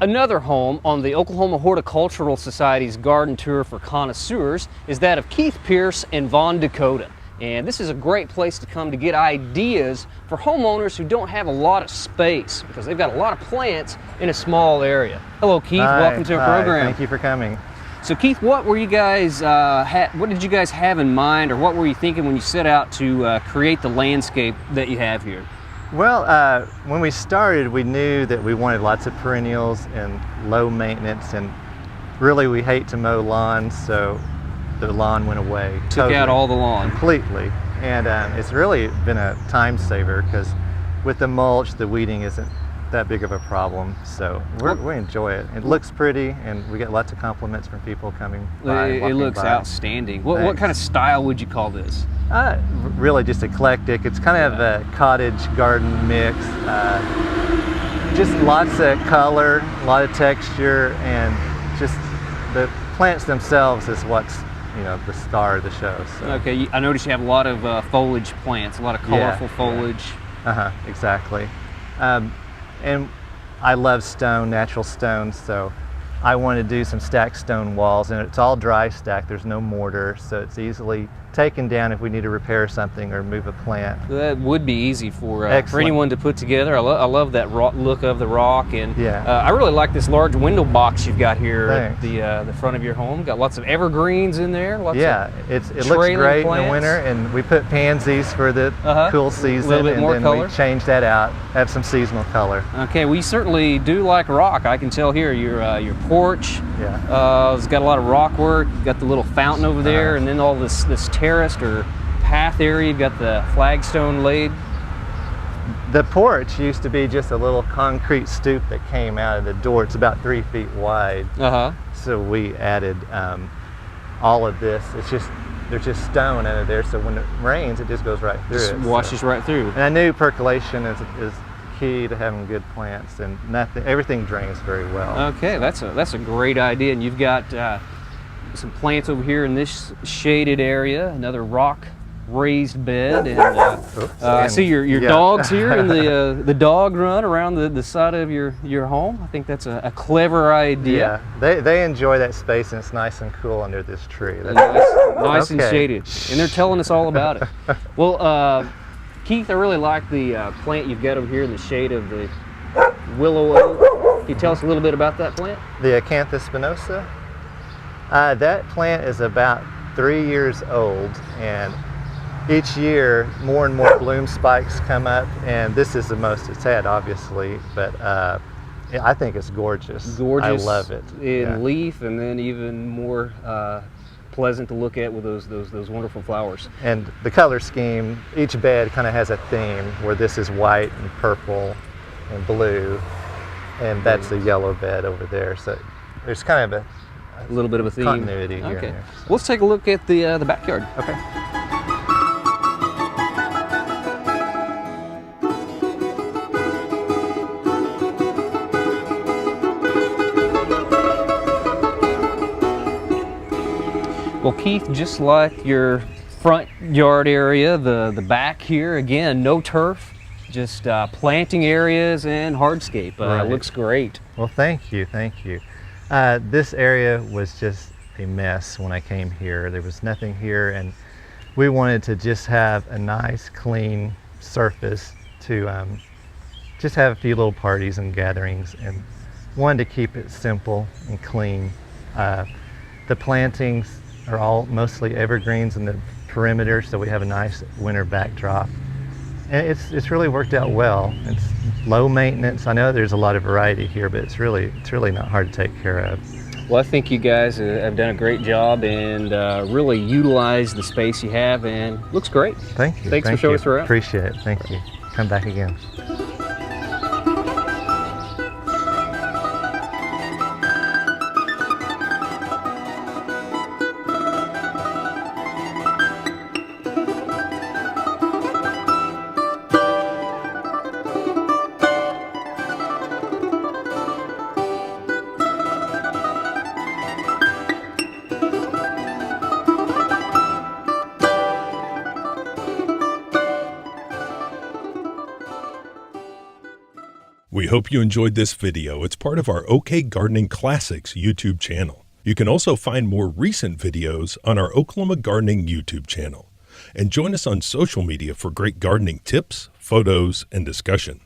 Another home on the Oklahoma Horticultural Society's garden tour for connoisseurs is that of Keith Pierce in Vaughn, Dakota. And this is a great place to come to get ideas for homeowners who don't have a lot of space because they've got a lot of plants in a small area. Hello, Keith. Hi, welcome to our program. Thank you for coming. So, Keith, what were you guys? What did you guys have in mind, or what were you thinking when you set out to create the landscape that you have here? Well, when we started, we knew that we wanted lots of perennials and low maintenance, and really we hate to mow lawns, so the lawn went away. Took out all the lawn. Completely. And it's really been a time saver because with the mulch, the weeding isn't that big of a problem, so we enjoy it. It looks pretty, and we get lots of compliments from people coming by. It looks outstanding. What kind of style would you call this? Really just eclectic. It's kind of a cottage garden mix. Just lots of color, a lot of texture, and just the plants themselves is what's the star of the show. So. Okay, I noticed you have a lot of foliage plants, a lot of colorful foliage. Yeah. Exactly. And I love stone, natural stone, so I want to do some stacked stone walls, and it's all dry stack. There's no mortar, so it's easily taken down if we need to repair something or move a plant. That would be easy for anyone to put together. I love that look of the rock, and I really like this large window box you've got here at the front of your home. Got lots of evergreens in there. It looks great in the winter, and we put pansies for the cool season, a little bit more and color. We change that out, have some seasonal color. Okay, we certainly do like rock. I can tell here your porch. It's got a lot of rock work. You've got the little fountain over there, and then all this terraced or path area. You've got the flagstone laid. The porch used to be just a little concrete stoop that came out of the door. It's about 3 feet wide. So we added all of this. There's just stone under there, so when it rains, it just goes right through. Just washes right through. And I knew percolation is key to having good plants, and everything drains very well. Okay, that's a great idea. And you've got some plants over here in this shaded area, another rock raised bed, and I see your dogs here in the dog run around the side of your home. I think that's a clever idea. Yeah, they enjoy that space, and it's nice and cool under this tree. Nice and shaded, and they're telling us all about it. Well, Keith, I really like the plant you've got over here in the shade of the willow oak. Can you tell us a little bit about that plant? The Acanthus spinosa. That plant is about 3 years old, and each year more and more bloom spikes come up, and this is the most it's had, obviously, but I think it's gorgeous. Gorgeous. I love it. In leaf, and then even more pleasant to look at with those wonderful flowers. And the color scheme, each bed kind of has a theme, where this is white and purple and blue, and that's the yellow bed over there. So there's kind of a little bit of a theme. Continuity here. Okay. And there, so. Let's take a look at the backyard. Okay. Well, Keith, just like your front yard area, the back here, again, no turf, just planting areas and hardscape. Looks great. Well, thank you. This area was just a mess when I came here. There was nothing here, and we wanted to just have a nice, clean surface to just have a few little parties and gatherings, and wanted to keep it simple and clean. The plantings are all mostly evergreens in the perimeter, so we have a nice winter backdrop. And it's really worked out well. It's low maintenance. I know there's a lot of variety here, but it's really not hard to take care of. Well, I think you guys have done a great job and really utilized the space you have, and looks great. Thank you. Thanks for showing us around. Appreciate it. Thank you. Come back again. hope you enjoyed this video. It's part of our OK Gardening Classics YouTube channel. You can also find more recent videos on our Oklahoma Gardening YouTube channel. And join us on social media for great gardening tips, photos, and discussion.